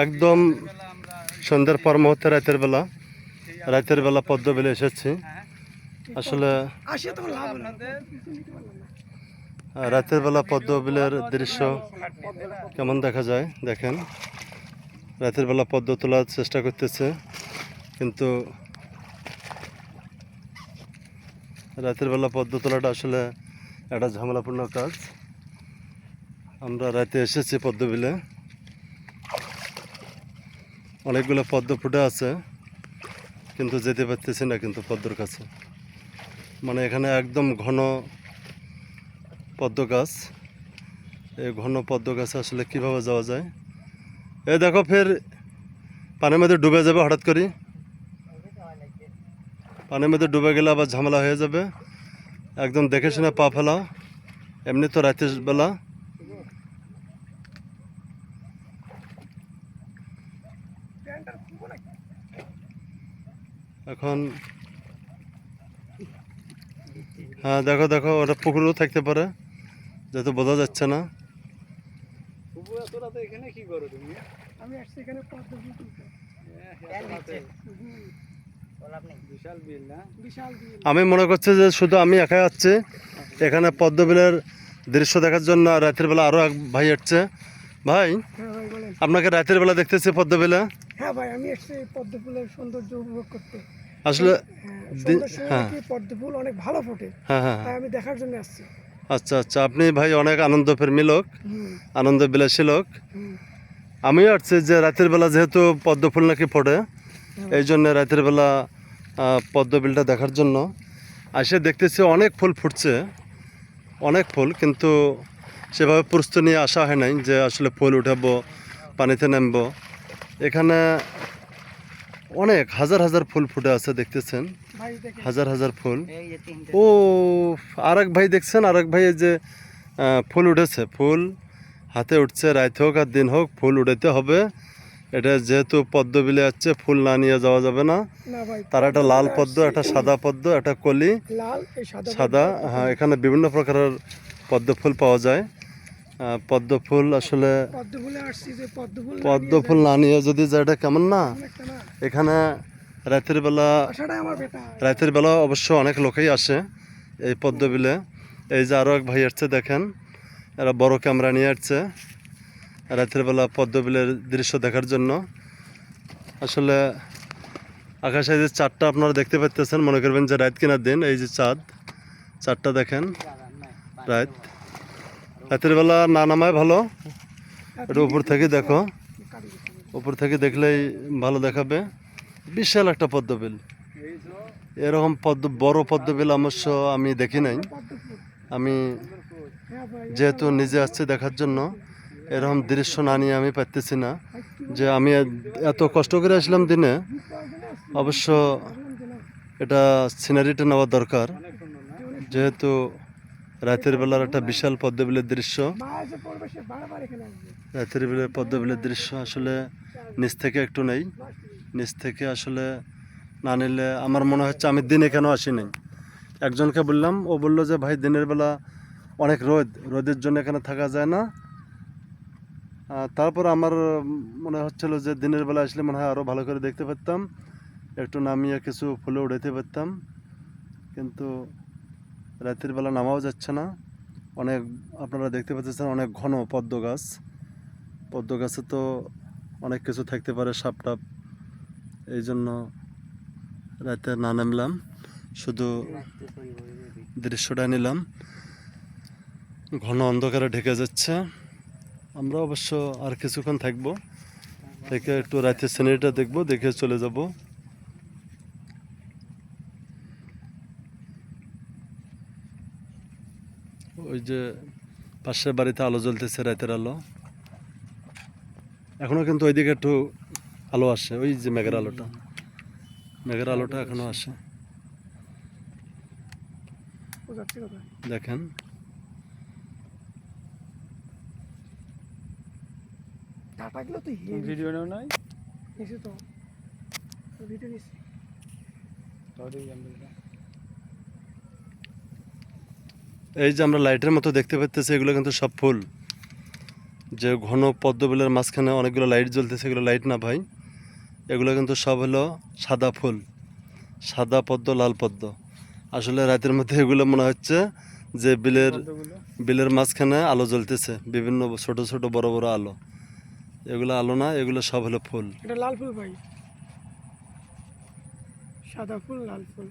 একদম সন্ধ্যার পর মুহূর্তে রাতের বেলা পদ্ম বিলে এসেছি। আসলে রাতের বেলা পদ্ম বিলের দৃশ্য কেমন দেখা যায় দেখেন। রাতের বেলা পদ্ম তোলার চেষ্টা করতেছে, কিন্তু রাতের বেলা পদ্ম তোলাটা আসলে একটা ঝামেলাপূর্ণ কাজ। আমরা রাতে এসেছি পদ্ম বিলে, অনেকগুলো পদ্ম ফুটে আছে, কিন্তু যেতে পারতেছি না কিন্তু পদ্মর কাছে। মানে এখানে একদম ঘন পদ্ম গাছ। এই ঘন পদ্ম গাছে আসলে কিভাবে যাওয়া যায়? এই দেখো, ফের পানির মধ্যে ডুবে যাবে হঠাৎ করে। পানির মধ্যে ডুবে গেলে আবার ঝামেলা হয়ে যাবে। একদম দেখে শুনে পা ফেলাও। এমনি তো রাতের বেলা। এখন হ্যাঁ, দেখো দেখো, ওটা পুকুরও থাকতে পারে, যেহেতু বোঝা যাচ্ছে না। আমি মনে করছি যে শুধু আমি একাই আসছি এখানে পদ্ম বিলের দৃশ্য দেখার জন্য। রাতের বেলা আরো এক ভাই আসছে। ভাই, আপনাকে রাতের বেলা দেখতেছি পদ্ম বিলে। হ্যাঁ ভাই, আমি এসেছি পদ্ম ফুলের সৌন্দর্য উপভোগ করতে। আসলে হ্যাঁ, পদ্ম ফুল অনেক ভালো ফোটে। হ্যাঁ হ্যাঁ, তাই আমি দেখার জন্য আসছি। আচ্ছা আচ্ছা, আপনি ভাই অনেক আনন্দ প্রেমী লোক, আনন্দ বিলাসী লোক। আমিও আসছি যে রাতের বেলা যেহেতু পদ্ম ফুল নাকি ফোটে, এই জন্য রাতের বেলা পদ্ম বিলটা দেখার জন্য এসে দেখতেছি অনেক ফুল ফুটছে, অনেক ফুল, কিন্তু সেভাবে প্রস্তুতি নিয়ে আসা হয় নাই যে আসলে ফুল উঠাবো, পানিতে নামবো। এখানে অনেক হাজার হাজার ফুল ফুটে আছে, দেখতেছেন হাজার হাজার ফুল। ও, আরেক ভাই দেখছেন, আরেক ভাই এই যে ফুল উঠেছে, ফুল হাতে উঠছে। রাত হোক আর দিন হোক ফুল উঠাতে হবে। এটা যেহেতু পদ্ম বিলে যাচ্ছে, ফুল না নিয়ে যাওয়া যাবে না। তার একটা লাল পদ্ম, একটা সাদা পদ্ম, একটা কলি সাদা। হ্যাঁ, এখানে বিভিন্ন প্রকারের পদ্ম ফুল পাওয়া যায়। পদ্ম ফুল আসলে পদ্ম ফুল না নিয়ে যদি যায়, এটা কেমন না? এখানে রাতের বেলা অবশ্য অনেক লোকেই আসে এই পদ্ম বিলে। এই যে আরো এক ভাই আসছে, দেখেন, এরা বড় ক্যামেরা নিয়ে আসছে রাতের বেলা পদ্ম বিলের দৃশ্য দেখার জন্য। আসলে আকাশে যে চাঁদটা আপনারা দেখতে পাচ্ছেন, মনে করবেন যে রাত কিনার দিন। এই যে চাঁদটা দেখেন, রাতের বেলা না নামায় ভালো, এটা উপর থেকে দেখো, উপর থেকে দেখলেই ভালো দেখাবে। বিশাল একটা পদ্মবিল। এরকম বড় পদ্মবিল অবশ্য আমি দেখি নাই। আমি যেহেতু নিজে আসছি দেখার জন্য, এরকম দৃশ্য না নিয়ে আমি পারতেছি না। যে আমি এত কষ্ট করে আসলাম দিনে, অবশ্য এটা সিনারিটা নেওয়া দরকার, যেহেতু রাতের বেলার একটা বিশাল পদ্মবিলের দৃশ্য। রাতের বেলার পদ্মবিলের দৃশ্য আসলে নিচ থেকে একটু নেই, নিচ থেকে আসলে না নিলে আমার মনে হচ্ছে আমি দিনে কেন আসি নাই। একজনকে বললাম, ও বললো যে ভাই দিনের বেলা অনেক রোদের জন্য এখানে থাকা যায় না। তারপর আমার মনে হচ্ছিল যে দিনের বেলা আসলে মনে হয় আরও ভালো করে দেখতে পারতাম, একটু নামিয়ে কিছু ফুলে উঠাইতে পারতাম, কিন্তু রাতের বেলা নামাও যাচ্ছে না। অনেক, আপনারা দেখতে পাচ্ছেন অনেক ঘন পদ্ম গাছে তো অনেক কিছু থাকতে পারে, সাপ টাপ। এই জন্য রাতে না নামলাম, শুধু দৃশ্যটা নিলাম। ঘন অন্ধকারে ঢেকে যাচ্ছে। আমরা অবশ্য আর কিছুক্ষণ থাকবো, থেকে একটু রাতের সিনারিটা দেখবো, দেখে চলে যাব। ওই যে পাশের বাড়িতে আলো জ্বলতেছে, রাতের আলো এখনো কিন্তু ওইদিকে একটু আলো আসে। ওই যে মেঘের আলোটা এখনো আসে, দেখেন। ভিডিও নাও নাই নিছি তো, ভিডিও নিছি। এই যে আমরা লাইটের মতো দেখতে পাচ্ছি, এগুলো কিন্তু সব ফুল। যে ঘন পদ্ম বিলের মাঝখানে অনেকগুলো লাইট জ্বলতেছে, এগুলো লাইট না ভাই, এগুলো কিন্তু সব হলো সাদা ফুল, সাদা পদ্ম, লাল পদ্ম। আসলে রাতের মধ্যে এগুলো মনে হচ্ছে যে বিলের মাঝখানে আলো জ্বলতেছে, বিভিন্ন ছোট ছোট বড় বড় আলো। এগুলো আলো না, এগুলো সব হলো ফুল। এটা লাল ফুল ভাই, সাদা ফুল লাল ফুল।